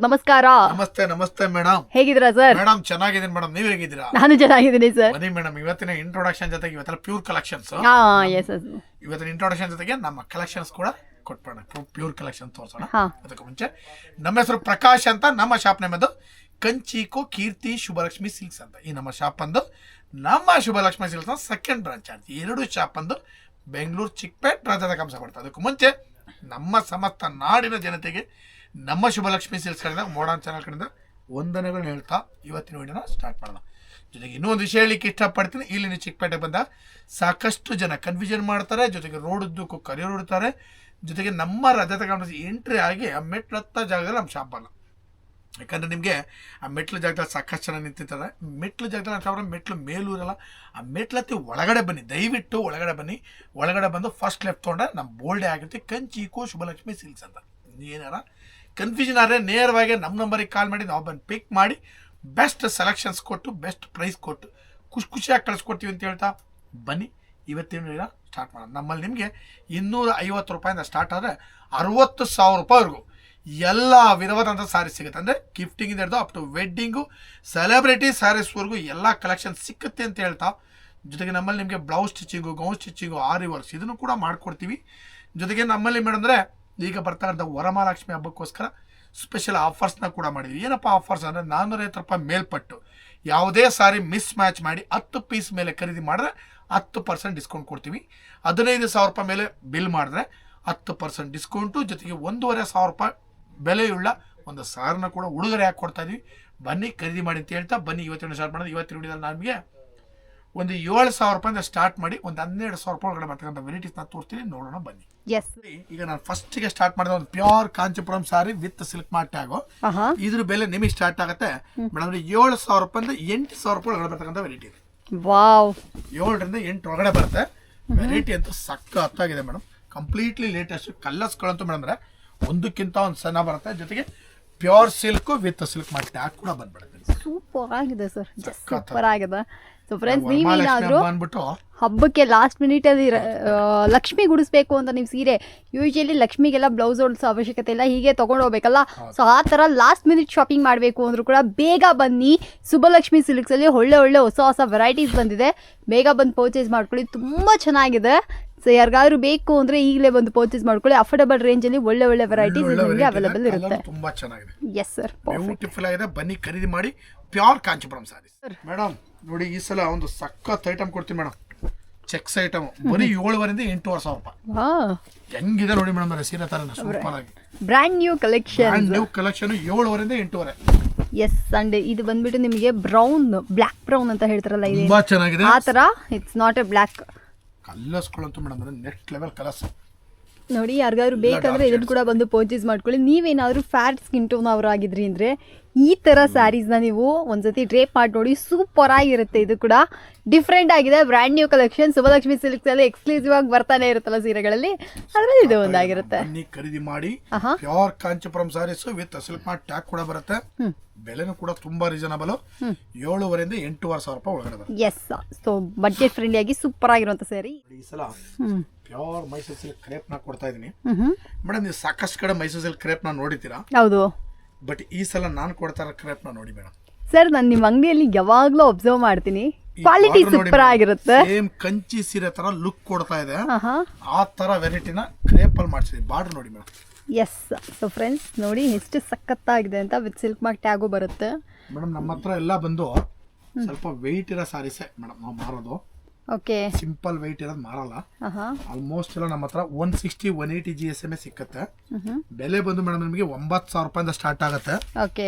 ನಮಸ್ಕಾರ. ನಮಸ್ತೆ ನಮಸ್ತೆ ಮೇಡಮ್. ಹೇಗಿದ್ದೀರಾ ಸರ್? ಮೇಡಮ್ ಚೆನ್ನಾಗಿದ್ದೀನಿ ಮೇಡಮ್, ನೀವ್ ಹೇಗಿದ್ದೀರಾ? ನಾನು ಚೆನ್ನಾಗಿದ್ದೀನಿ ಸರ್. ಬನ್ನಿ ಮೇಡಮ್, ಇವತ್ತಿನ ಇಂಟ್ರೊಡಕ್ಷನ್ ಜೊತೆಗೆ ಇವತ್ತೆಲ್ಲ ಪ್ಯೂರ್ ಕಲೆಕ್ಷನ್ಸ್. ಇವತ್ತಿನ ಇಂಟ್ರೊಡಕ್ಷನ್ ಜೊತೆಗೆ ನಮ್ಮ ಕಲೆಕ್ಷನ್ಸ್ ಕೂಡ ಕೊಟ್ಬಿಡೋಣ, ಪ್ಯೂರ್ ಕಲೆಕ್ಷನ್ ತೋರಿಸೋಣ. ಅದಕ್ಕೆ ಮುಂಚೆ ನಮ್ಮ ಹೆಸರು ಪ್ರಕಾಶ್ ಅಂತ, ನಮ್ಮ ಶಾಪ್ ನೇಮದು ಕಂಚಿಕೋ ಕೀರ್ತಿ ಶುಭಲಕ್ಷ್ಮಿ ಸಿಲ್ಕ್ಸ್ ಅಂತ. ಈ ನಮ್ಮ ಶಾಪ್ ಅಂದು ನಮ್ಮ ಶುಭಲಕ್ಷ್ಮಿ ಸಿಲ್ಕ್ಸ್ ಸೆಕೆಂಡ್ ಬ್ರಾಂಚ್ ಆಯ್ತು. ಎರಡು ಶಾಪ್ ಅಂದು ಬೆಂಗಳೂರು ಚಿಕ್ಕಪೇಟ್ ರಾಜ್ಯದ ಕಂಸ ಕೊಡ್ತಾರೆ. ಅದಕ್ಕೂ ಮುಂಚೆ ನಮ್ಮ ಸಮಸ್ತ ನಾಡಿನ ಜನತೆಗೆ ನಮ್ಮ ಶುಭಲಕ್ಷ್ಮಿ ಸಿಲ್ಕ್ಸ್ ಕಡೆಯಿಂದ ಮೋಡರ್ನ್ ಚಾನಲ್ ಕಡೆಯಿಂದ ವಂದನೆಗಳನ್ನ ಹೇಳ್ತಾ ಇವತ್ತಿನ ವಿಡಿಯೋನ ಸ್ಟಾರ್ಟ್ ಮಾಡೋಣ. ಜೊತೆಗೆ ಇನ್ನೂ ಒಂದು ವಿಷಯ ಹೇಳಲಿಕ್ಕೆ ಇಷ್ಟಪಡ್ತೀನಿ. ಇಲ್ಲಿ ನೀವು ಚಿಕ್ಕಪೇಟೆಗೆ ಬಂದ ಸಾಕಷ್ಟು ಜನ ಕನ್ಫ್ಯೂಷನ್ ಮಾಡ್ತಾರೆ, ಜೊತೆಗೆ ರೋಡುದ್ದಕ್ಕೂ ಕರಿಯೋರು ಇಡ್ತಾರೆ. ಜೊತೆಗೆ ನಮ್ಮ ರಜತ ಕಾಂಪ್ಲೆಕ್ಸ್ ಎಂಟ್ರಿ ಆಗಿ ಆ ಮೆಟ್ಲು ಹತ್ತ ಜಾಗದಲ್ಲಿ ನಮ್ಮ ಶಾಪ್ ಅಲ್ಲ. ಯಾಕಂದರೆ ನಿಮಗೆ ಆ ಮೆಟ್ಲು ಜಾಗದಲ್ಲಿ ಸಾಕಷ್ಟು ಜನ ನಿಂತಿರ್ತಾರೆ. ಮೆಟ್ಲು ಜಾಗದಲ್ಲಿ ನಮ್ಮ ಶಾಪ್ ಮೆಟ್ಲು ಮೇಲೂ ಇರಲ್ಲ. ಆ ಮೆಟ್ಲತ್ತಿ ಒಳಗಡೆ ಬನ್ನಿ, ದಯವಿಟ್ಟು ಒಳಗಡೆ ಬನ್ನಿ. ಒಳಗಡೆ ಬಂದು ಫಸ್ಟ್ ಲೆಫ್ಟ್ ತೊಗೊಂಡ್ರೆ ನಮ್ಮ ಬೋಲ್ಡೇ ಆಗಿರುತ್ತೆ ಕಂಚಿಕೋ ಶುಭಲಕ್ಷ್ಮಿ ಸಿಲ್ಕ್ಸ್ ಅಂತ. ಏನಾರ ಕನ್ಫ್ಯೂಷನ್ ಆದರೆ ನೇರವಾಗಿ ನಮ್ಮ ನಂಬರಿಗೆ ಕಾಲ್ ಮಾಡಿ ನಾವು ಬಂದು ಪಿಕ್ ಮಾಡಿ ಬೆಸ್ಟ್ ಸೆಲೆಕ್ಷನ್ಸ್ ಕೊಟ್ಟು ಬೆಸ್ಟ್ ಪ್ರೈಸ್ ಕೊಟ್ಟು ಖುಷಿಯಾಗಿ ಕಳಿಸ್ಕೊಡ್ತೀವಿ ಅಂತ ಹೇಳ್ತಾ ಬನ್ನಿ ಇವತ್ತಿನ ಸ್ಟಾರ್ಟ್ ಮಾಡೋಣ. ನಮ್ಮಲ್ಲಿ ನಿಮಗೆ 250 ರೂಪಾಯಿಂದ ಸ್ಟಾರ್ಟ್ ಆದರೆ 60,000 ರೂಪಾಯಿವರೆಗೂ ಎಲ್ಲ ವಿಧವಾದಂಥ ಸ್ಯಾರೀಸ್ ಸಿಗುತ್ತೆ. ಅಂದರೆ ಗಿಫ್ಟಿಂಗಿಂದ ಹಿಡಿದು ಅಪ್ ಟು ವೆಡ್ಡಿಂಗು, ಸೆಲೆಬ್ರಿಟಿ ಸ್ಯಾರೀಸ್ವರೆಗೂ ಎಲ್ಲ ಕಲೆಕ್ಷನ್ ಸಿಕ್ಕುತ್ತೆ ಅಂತ ಹೇಳ್ತಾ, ಜೊತೆಗೆ ನಮ್ಮಲ್ಲಿ ನಿಮಗೆ ಬ್ಲೌಸ್ ಸ್ಟಿಚಿಂಗು, ಗೌನ್ ಸ್ಟಿಚಿಂಗು, ಆರಿ ವರ್ಕ್ಸ್ ಇದನ್ನು ಕೂಡ ಮಾಡಿಕೊಡ್ತೀವಿ. ಜೊತೆಗೆ ನಮ್ಮಲ್ಲಿ ಮೇಡಂದರೆ ಈಗ ಬರ್ತಾ ಇರೋದು ವರಮಹಾಲಕ್ಷ್ಮಿ ಹಬ್ಬಕ್ಕೋಸ್ಕರ ಸ್ಪೆಷಲ್ ಆಫರ್ಸ್ನ ಕೂಡ ಮಾಡಿದ್ವಿ. ಏನಪ್ಪ ಆಫರ್ಸ್ ಅಂದರೆ 450 ರೂಪಾಯಿ ಮೇಲ್ಪಟ್ಟು ಯಾವುದೇ ಸಾರಿ ಮಿಸ್ ಮ್ಯಾಚ್ ಮಾಡಿ 10 ಪೀಸ್ ಮೇಲೆ ಖರೀದಿ ಮಾಡಿದ್ರೆ 10% ಡಿಸ್ಕೌಂಟ್ ಕೊಡ್ತೀವಿ. 15,000 ರೂಪಾಯಿ ಮೇಲೆ ಬಿಲ್ ಮಾಡಿದ್ರೆ 10% ಡಿಸ್ಕೌಂಟು, ಜೊತೆಗೆ 1,500 ರೂಪಾಯಿ ಬೆಲೆಯುಳ್ಳ ಒಂದು ಸಾರನ್ನ ಕೂಡ ಉಡುಗೊರೆ ಹಾಕಿ ಕೊಡ್ತಾ ಇದೀವಿ. ಬನ್ನಿ ಖರೀದಿ ಮಾಡಿ ಅಂತ ಹೇಳ್ತಾ ಬನ್ನಿ ಇವತ್ತಿನ ಸ್ಟಾರ್ಟ್ ಮಾಡೋದು. ಇವತ್ತಿನ ವಿಡಿಯೋದಲ್ಲಿ ನಮಗೆ ಒಂದು 7,000 ರೂಪಾಯಿಂದ ಸ್ಟಾರ್ಟ್ ಮಾಡಿ ಒಂದು 12,000 ರೂಪಾಯಿ ಒಳಗಡೆ ಬರ್ತಕ್ಕಂಥ ವೆರೈಟೀಸ್ನ ತೋರಿಸ್ತೀನಿ, ನೋಡೋಣ ಬನ್ನಿ. ಈಗ ನಾನು ಫಸ್ಟಿಗೆ ಸ್ಟಾರ್ಟ್ ಮಾಡಿದ ಒಂದು pure Kanchipuram sorry with silk mart tag. ಇದ್ರ ಬೆಲೆ ನಿಮಗೆ ಸ್ಟಾರ್ಟ್ ಆಗುತ್ತೆ ಮೇಡಮ್ 7,000 ರೂಪಾಯಿಂದ 8,000 ರೂಪಾಯಿ ಒಳಗಡೆ ಬರ್ತಕ್ಕಂಥ ವೆರೈಟಿ ಇದೆ. 7ರಿಂದ 8 ಒಳಗಡೆ ಬರುತ್ತೆ. ವೆರೈಟಿ ಅಂತೂ ಸಕ್ಕತ್ತಾಗಿದೆ ಮೇಡಮ್, ಕಂಪ್ಲೀಟ್ಲಿ ಲೇಟೆಸ್ಟ್. ಕಲರ್ಸ್ಗಳಂತೂ ಮೇಡಮ್ ಅಂದ್ರೆ ಒಂದಕ್ಕಿಂತ ಒಂದು ಸಣ್ಣ ಬರುತ್ತೆ. ಜೊತೆಗೆ pure silk with silk mart tag ಕೂಡ ಬಂದ್ಬಿಡುತ್ತೆ. ಸೂಪರ್ ಆಗಿದೆ ಸರ್, ಸೂಪರ್ ಆಗಿದೆ. ಸೊ ಫ್ರೆಂಡ್ಸ್, ನೀವೇನಾದ್ರೂ ಹಬ್ಬಕ್ಕೆ ಲಾಸ್ಟ್ ಮಿನಿಟ್ ಅಲ್ಲಿ ಲಕ್ಷ್ಮಿ ಗುಡಿಸ್ಬೇಕು ಅಂತ ನೀವು ಸೀರೆ, ಯೂಶಲಿ ಲಕ್ಷ್ಮಿಗೆಲ್ಲ ಬ್ಲೌಸ್ ಹೊಲ್ಸೋ ಅವಶ್ಯಕತೆ ಇಲ್ಲ, ಹೀಗೆ ತೊಗೊಂಡು ಹೋಗ್ಬೇಕಲ್ಲ. ಸೊ ಆ ಥರ ಲಾಸ್ಟ್ ಮಿನಿಟ್ ಶಾಪಿಂಗ್ ಮಾಡಬೇಕು ಅಂದರೂ ಕೂಡ ಬೇಗ ಬನ್ನಿ. ಶುಭಲಕ್ಷ್ಮಿ ಸಿಲ್ಕ್ಸಲ್ಲಿ ಒಳ್ಳೆ ಹೊಸ ವೆರೈಟೀಸ್ ಬಂದಿದೆ. ಬೇಗ ಬಂದು ಪರ್ಚೇಸ್ ಮಾಡ್ಕೊಳ್ಳಿ, ತುಂಬ ಚೆನ್ನಾಗಿದೆ. ಸೊ ಯಾರಿಗಾದ್ರೂ ಬೇಕು ಅಂದರೆ ಈಗಲೇ ಬಂದು ಪರ್ಚೇಸ್ ಮಾಡ್ಕೊಳ್ಳಿ. ಅಫೋರ್ಡಬಲ್ ರೇಂಜಲ್ಲಿ ಒಳ್ಳೆ ಅವೈಲೇಬಲ್ ಇರುತ್ತೆ. ತುಂಬಾ ಚೆನ್ನಾಗಿದೆ. ಎಸ್ ಸರ್, ಬ್ಯೂಟಿಫುಲ್ ಆಗಿದೆ. ಬನ್ನಿ ಖರೀದಿ ಮಾಡಿ ಪ್ಯೂರ್ ಕಾಂಚಿಪುರಂ ಸಾರೀಸ್. ಮೇಡಮ್ ನೋಡಿ, ಈ ಸಲ ಒಂದು ಸಖತ್ ಐಟಮ್ ಕೊಡ್ತೀನಿ ಮೇಡಮ್. ಚೆಕ್ಸ್ ಐಟಮ್ ಬರೀ 7,500ರಿಂದ 8,500 ರೂಪಾಯಿ. ಹೆಂಗಿದೆ ನೋಡಿ ಮೇಡಮ್, ಸೀರೆ ತರ ಸೂಪರ್ ಆಗಿ ಬ್ರ್ಯಾಂಡ್ ನ್ಯೂ ಕಲೆಕ್ಷನ್ 7,500ರಿಂದ 8,500. ಎಸ್, ಅಂಡ್ ಇದು ಬಂದ್ಬಿಟ್ಟು ನಿಮಗೆ ಬ್ಲ್ಯಾಕ್ ಬ್ರೌನ್ ಅಂತ ಹೇಳ್ತಾರಲ್ಲ, ಇದೆ ತುಂಬಾ ಚೆನ್ನಾಗಿದೆ. ಆ ತರ ಇಟ್ಸ್ ನಾಟ್ ಎ ಬ್ಲ್ಯಾಕ್. ಕಲರ್ಸ್ಗಳಂತೂ ಮೇಡಮ್ ನೆಕ್ಸ್ಟ್ ಲೆವೆಲ್ ಕಲರ್ಸ್ ನೋಡಿ. ಯಾರಿಗಾದ್ರು ಬೇಕಂದ್ರೆ ಇದನ್ನು ಕೂಡ ಬಂದು ಪರ್ಚೇಸ್ ಮಾಡ್ಕೊಳ್ಳಿ. ನೀವೇನಾದರೂ ಫ್ಯಾಟ್ ಸ್ಕಿನ್ ಟೋನ್ ಅವರು ಆಗಿದ್ರಿ ಅಂದರೆ ಈ ಥರ ಸ್ಯಾರೀಸ್ನ ನೀವು ಒಂದ್ಸತಿ ಡ್ರೇಪ್ ಮಾಡಿ ನೋಡಿ, ಸೂಪರ್ ಆಗಿರುತ್ತೆ. ಇದು ಕೂಡ ಡಿಫ್ರೆಂಟ್ ಆಗಿದೆ, brand new collection. Shubhalakshmi silks ಅಲ್ಲಿ ಎಕ್ಸ್ಕ್ಲೂಸಿವ್ ಆಗಿ ಬರ್ತಾನೆ ಇರುತ್ತಲ್ಲ ಸೀರೆಗಳಲ್ಲಿ, ಅದರಲ್ಲಿ ಇದು ಒಂದಾಗಿರುತ್ತೆ. ಖರೀದಿ ಮಾಡಿ pure Kanchipuram saris with silk mart tag ಕೂಡ ಬರುತ್ತೆ. ಬೆಲೆನೂ ಕೂಡ ತುಂಬಾ ರೀಸನಬಲ್, 7,500ರಿಂದ 8,500 ರೂಪಾಯಿ ಒಳಗಡೆ ಬರುತ್ತೆ. ಎಸ್, ಸೊ ಬಡ್ಜೆಟ್ ಫ್ರೆಂಡ್ಲಿ ಆಗಿ ಸೂಪರ್ ಆಗಿರುವಂತ ಸ್ಯಾರಿ. ಈ ಸಲ ಪ್ಯೂರ್ ಮೈಸೂರು ಸಿಲ್ಕ್ ಕ್ರೇಪ್ ನ ಕೊಡ್ತಾ ಇದೀನಿ ಮೇಡಮ್. ನೀವು ಸಾಕಷ್ಟು ಕಡೆ ಮೈಸೂರು ಸಿಲ್ಕ್ ಕ್ರೇಪ್ ನ ನೋಡಿದ್ದೀರಾ? ಹೌದು, ಬಟ್ ಈ ಸಲ ನಾನು ಕೊಡ್ತಾ ಇರೋ ಕ್ರೇಪ್ ನ ನೋಡಿ ಮೇಡಮ್. ಸರ್, ನಾನು ನಿಮ್ಮ ಅಂಗಡಿಯಲ್ಲಿ ಯಾವಾಗ್ಲೂ ಅಬ್ಸರ್ವ್ ಮಾಡ್ತೀನಿ, ಕ್ವಾಲಿಟಿ ಸೂಪರ್ ಆಗಿರುತ್ತೆ. ಸೇಮ್ ಕಂಚಿ ಸೀರೆ ತರ ಲುಕ್ ಕೊಡ್ತಾ ಇದೆ. ಆ ತರ ವೆರೈಟಿನ ಕ್ರೇಪ್ ಅಲ್ಲಿ ಮಾಡ್ಸಿದೀನಿ. ಬಾರ್ಡರ್ ನೋಡಿ ಮೇಡಮ್. ಎಸ್, ಸೊ ಫ್ರೆಂಡ್ಸ್ ನೋಡಿ ಎಷ್ಟು ಸಖತ್ತಾಗಿದೆ ಅಂತ. ವಿತ್ ಸಿಲ್ಕ್ ಮಾರ್ಕ್ ಟ್ಯಾಗು ಬರುತ್ತೆ ಮೇಡಮ್. ನಮ್ಮ ಹತ್ರ ಎಲ್ಲ ಬಂದು ಸ್ವಲ್ಪ ವೆಯ್ಟ್ ಇರೋ ಸಾರೀಸೇ ಮೇಡಮ್ ನಾವು ಮಾರೋದು. ಓಕೆ, ಸಿಂಪಲ್ ವೆಯ್ಟ್ ಇರೋದು ಮಾರಲ್ಲ. ಆಲ್ಮೋಸ್ಟ್ ಎಲ್ಲ ನಮ್ಮ ಹತ್ರ 160 180 GSM ಸಿಕ್ಕತ್ತೆ. ಬೆಲೆ ಬಂದು ಮೇಡಮ್ ನಿಮಗೆ 9,000 ರೂಪಾಯಿಂದ ಸ್ಟಾರ್ಟ್ ಆಗುತ್ತೆ. ಓಕೆ,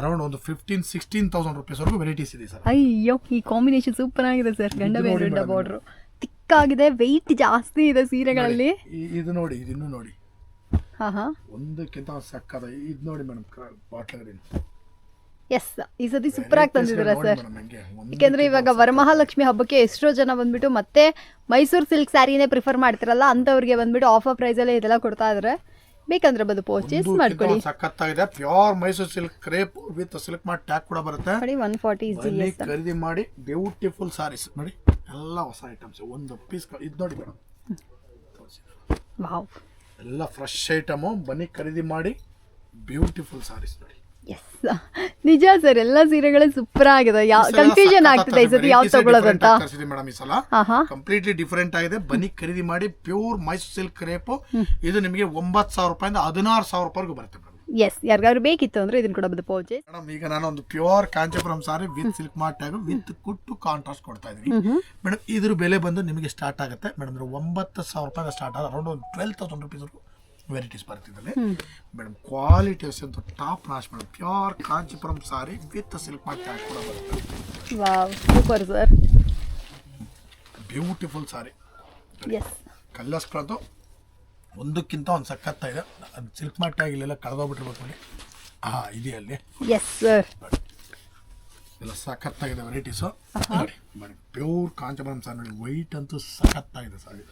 ಅರೌಂಡ್ ಒಂದು 15,000-16,000 ರೂಪೀಸ್ ವರೆಗೂ ವೆರೈಟೀಸ್ ಇದೆ ಸರ್. ಅಯ್ಯೋ, ಈ ಕಾಂಬಿನೇಷನ್ ಸೂಪರ್ ಆಗಿದೆ ಸರ್. ಗಂಡ ಬೇರೆ ಬಾರ್ಡರ್ ತಿಕ್ಕಾಗಿದೆ, ವೆಯ್ಟ್ ಜಾಸ್ತಿ ಇದೆ ಸೀರೆಗಳಲ್ಲಿ. ಇದು ನೋಡಿ, ಇದನ್ನು ನೋಡಿ, ಒಂದಕ್ಕಿಂತ ಸಕ್ಕದ. ಇದು ನೋಡಿ ಮೇಡಮ್, ಬಾಟ್ಲ್. ಎಸ್, ಈ ಸತಿ ಸೂಪರ್ ಆಗಿ ತಂದಿದ್ದೀರಾ ಸರ್. ಯಾಕೆಂದ್ರೆ ಇವಾಗ ವರಮಹಾಲಕ್ಷ್ಮಿ ಹಬ್ಬಕ್ಕೆ ಎಷ್ಟೋ ಜನ ಬಂದ್ಬಿಟ್ಟು ಮತ್ತೆ ಮೈಸೂರು ಸಿಲ್ಕ್ ಸ್ಯಾರಿನೇ ಪ್ರಿಫರ್ ಮಾಡ್ತಿರಲ್ಲ, ಅಂತವ್ರಿಗೆ ಬಂದ್ಬಿಟ್ಟು ಆಫರ್ ಪ್ರೈಸ್ ಅಲ್ಲೇ ಇದೆಲ್ಲ ಕೊಡ್ತಾ ಇದಾರೆ. ಬೇಕಂದ್ರೆ ಬಂದು ಪರ್ಚೇಸ್ ಮಾಡ್ಕೊಳ್ಳಿ. ಸಖತ್ತಾಗಿದೆ. Pure Mysuru silk crepe with silk mart tag ಕೂಡ ಬರುತ್ತೆ. 140 ಖರೀದಿ ಮಾಡಿ. ಬ್ಯೂಟಿಫುಲ್ ಸಾರೀಸ್ ನೋಡಿ, ಎಲ್ಲ ಹೊಸ ಐಟಮ್ಸ್. ಒಂದು ಪೀಸ್ ಇದು ನೋಡಿ ಮೇಡಮ್, ವಾವ್, ಎಲ್ಲ ಫ್ರೆಶ್ ಐಟಮು. ಬನ್ನಿ ಖರೀದಿ ಮಾಡಿ. ಬ್ಯೂಟಿಫುಲ್ ಸಾರೀಸ್ ನೋಡಿ. ಎಸ್ ನಿಜ ಸರ್, ಎಲ್ಲ ಸೀರೆಗಳು ಸೂಪರ್ ಆಗಿದೆ. ಕನ್ಫ್ಯೂಷನ್ ಆಗ್ತಿದೆ ಈ ಸತಿ ಯಾವ ತಗೊಳ್ಳೋದಂತ. ಮೇಡಮ್ ಈ ಸಲ ಕಂಪ್ಲೀಟ್ಲಿ ಡಿಫರೆಂಟ್ ಆಗಿದೆ. ಬನ್ನಿ ಖರೀದಿ ಮಾಡಿ. Pure Mysuru silk crepe. ಇದು ನಿಮಗೆ 9,000 ರೂಪಾಯಿಂದ 16,000 ರೂಪಾಯಿಗೂ ಬರುತ್ತೆ ಮೇಡಮ್. ಎಸ್, ಯಾರಿಗಾದ್ರು ಬೇಕಿತ್ತು ಅಂದ್ರೆ ಇದನ್ನ ಕೂಡ ಬಂದು ಪರ್ಚೇಸ್. ಮೇಡಮ್ ಈಗ ನಾನು ಒಂದು pure Kanchipuram sari with silk mart tag with ಕುಟ್ಟು ಕಾಂಟ್ರಾಸ್ಟ್ ಕೊಡ್ತಾ ಇದೀನಿ ಮೇಡಮ್. ಇದ್ರ ಬೆಲೆ ಬಂದು ನಿಮಗೆ ಸ್ಟಾರ್ಟ್ ಆಗುತ್ತೆ ಮೇಡಮ್ 9,000 ರೂಪಾಯಿ ಸ್ಟಾರ್ಟ್ ಆಗ ಅರೌಂಡ್ ಒಂದು 12,000 ರುಪೀಸ್ ವೆರೈಟೀಸ್ ಬರ್ತಿದ್ದಾವೆ ಮೇಡಮ್. ಕ್ವಾಲಿಟಿ ಅಂತೂ ಟಾಪ್ ನಾಶ್ madam. Pure Kanchipuram sari with silk mart tag ಕೂಡ ಬರುತ್ತೆ. Wow, super sir. ಬ್ಯೂಟಿಫುಲ್ ಸಾರಿ. ಎಸ್, ಕಲ್ಲರ್ಸ್ಗಳಂತೂ ಒಂದಕ್ಕಿಂತ ಒಂದು ಸಖತ್ತ ಇದೆ. ಅದು ಸಿಲ್ಕ್ ಮಾರ್ಟ್ ಟ್ಯಾಗ್ ಇಲ್ಲೆಲ್ಲ ಕಳೆದೋಗ್ಬಿಟ್ಟಿರ್ಬೇಕು ನೋಡಿ. ಇದೆಯಲ್ಲಿ ಎಸ್ ಸರ್, ಎಲ್ಲ ಸಖತ್ತಾಗಿದೆ ವೆರೈಟೀಸು ನೋಡಿ. ಪ್ಯೂರ್ ಕಾಂಚೀಪುರಂ ಸಾರಿ ನೋಡಿ. ವೈಟ್ ಅಂತೂ ಸಖತ್ತಾಗಿದೆ ಸಾರಿ.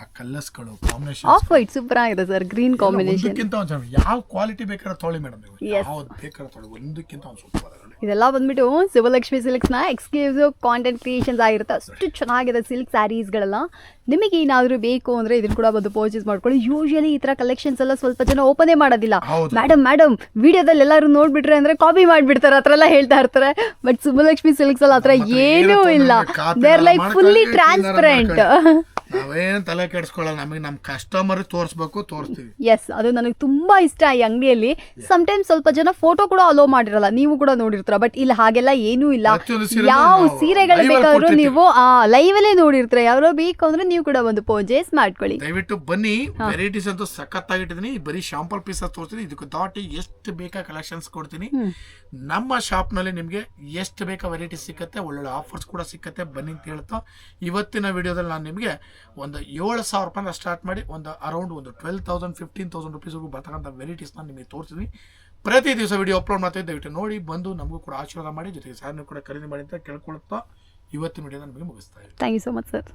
ಆ ಕಲರ್ಸ್ಗಳು ಕಾಂಬಿನೇಷನ್ ಆಫ್ ವೈಟ್ ಸೂಪರ್ ಆಗಿದೆ ಸರ್. Green combination. ಒಂದಕ್ಕಿಂತ ಒಂದು ಯಾವ ಕ್ವಾಲಿಟಿ ಬೇಕಾದ್ರೆ ತೊಗೊಳ್ಳಿ ಮೇಡಮ್ ನೀವು. ಯಾವ್ದು ಬೇಕಾದ್ರೆ ತೊಗೊಳ್ಳಿ, ಒಂದಕ್ಕಿಂತ ಒಂದು ಸೂಪರ್ ಆಗಿದೆ. ಇದೆಲ್ಲ ಬಂದ್ಬಿಟ್ಟು ಶಿವಲಕ್ಷ್ಮಿ ಸಿಲ್ಕ್ಸ್ನ ಎಕ್ಸ್ಕ್ಲೂಸಿವ್ ಕಾಂಟೆಂಟ್ ಕ್ರಿಯೇಷನ್ಸ್ ಆಗಿರುತ್ತೆ. ಅಷ್ಟು ಚೆನ್ನಾಗಿದೆ ಸಿಲ್ಕ್ ಸ್ಯಾರೀಸ್ಗಳೆಲ್ಲ. ನಿಮಗೆ ಏನಾದರೂ ಬೇಕು ಅಂದರೆ ಇದನ್ನು ಕೂಡ ಬಂದು ಪರ್ಚೇಸ್ ಮಾಡ್ಕೊಳ್ಳಿ. ಯೂಶಲಿ ಈ ಥರ ಕಲೆಕ್ಷನ್ಸ್ ಎಲ್ಲ ಸ್ವಲ್ಪ ಜನ ಓಪನೇ ಮಾಡೋದಿಲ್ಲ. ಮೇಡಮ್ ವಿಡಿಯೋದಲ್ಲಿ ಎಲ್ಲರೂ ನೋಡ್ಬಿಟ್ರೆ ಅಂದರೆ ಕಾಪಿ ಮಾಡಿಬಿಡ್ತಾರೆ, ಆ ಥರ ಎಲ್ಲ ಹೇಳ್ತಾ ಇರ್ತಾರೆ. ಬಟ್ ಶಿವಲಕ್ಷ್ಮಿ ಸಿಲ್ಕ್ಸ್ ಅಲ್ಲಿ ಆ ಥರ ಏನೂ ಇಲ್ಲ. They are like fully transparent. ನಾವೇನು ತಲೆ ಕೆಡಿಸ್ಕೊಳ್ಳಲ್ಲ. ನಮಗೆ ನಮ್ಮ ಕಸ್ಟಮರ್ ತೋರಿಸ್ಬೇಕು, ತೋರಿಸ್ತೀವಿ. ಎಸ್, ಅದು ನನಗೆ ತುಂಬಾ ಇಷ್ಟ ಈ ಅಂಗಡಿಯಲ್ಲಿ. ಸಮ್ಟೈಮ್ಸ್ ಸ್ವಲ್ಪ ಜನ ಫೋಟೋ ಕೂಡ ಅಲೋ ಮಾಡಿರಲ್ಲ, ನೀವು ಕೂಡ ನೋಡಿರ್ತೀರ. ಬಟ್ ಇಲ್ಲಿ ಹಾಗೆಲ್ಲ ಏನೂ ಇಲ್ಲ. ಯಾವ ಸೀರೆಗಳು ಬೇಕಾದ್ರೂ ನೀವು ಲೈವ್ ಅಲ್ಲೇ ನೋಡಿರ್ತೀರ. ಯಾರೋ ಬೇಕು ಅಂದ್ರೆ ನೀವು ಕೂಡ ಒಂದು ಪರ್ಚೇಸ್ ಮಾಡ್ಕೊಳ್ಳಿ. ದಯವಿಟ್ಟು ಬನ್ನಿ. ವೆರೈಟೀಸ್ ಅಂತೂ ಸಖತ್ತಾಗಿಟ್ಟಿದ್ದೀನಿ. ಬರೀ ಶಾಂಪಲ್ ಪೀಸ್ ತೋರಿಸ್ತೀನಿ. ಇದಕ್ಕೆ ದಾಟಿ ಎಷ್ಟು ಬೇಕಾ ಕಲೆಕ್ಷನ್ಸ್ ಕೊಡ್ತೀನಿ. ನಮ್ಮ ಶಾಪ್ ನಲ್ಲಿ ನಿಮ್ಗೆ ಎಷ್ಟು ಬೇಕಾ ವೆರೈಟೀಸ್ ಸಿಕ್ಕತ್ತೆ. ಒಳ್ಳೊಳ್ಳೆ ಆಫರ್ಸ್ ಕೂಡ ಸಿಕ್ಕತ್ತೆ. ಬನ್ನಿ ಅಂತ ಹೇಳ್ತಾ ಇವತ್ತಿನ ವಿಡಿಯೋದಲ್ಲಿ ನಾನು ನಿಮಗೆ ಒಂದು 7,000 ರೂಪಾಯಿಂದ ಸ್ಟಾರ್ಟ್ ಮಾಡಿ ಒಂದು ಅರೌಂಡ್ ಒಂದು 12,000 15,000 ರುಪೀಸ್ವರೆಗೂ ಬರ್ತಕ್ಕಂಥ ವೆರೈಟೀಸ್ನ ನಿಮಗೆ ತೋರಿಸ್ತೀನಿ. ಪ್ರತಿ ದಿವಸ ವಿಡಿಯೋ ಅಪ್ಲೋಡ್ ಮಾಡ್ತಾ ದಯವಿಟ್ಟು ನೋಡಿ, ಬಂದು ನಮಗೂ ಕೂಡ ಆಶೀರ್ವಾದ ಮಾಡಿ, ಜೊತೆಗೆ ಸಾರನ್ನು ಕೂಡ ಖರೀದಿ ಮಾಡಿ ಅಂತ ಕೇಳ್ಕೊಳ್ತಾ ಇವತ್ತಿನ ವಿಡಿಯೋನ ನಿಮಗೆ ಮುಗಿಸ್ತಾ ಇದ್ದೀನಿ. Thank you so much sir.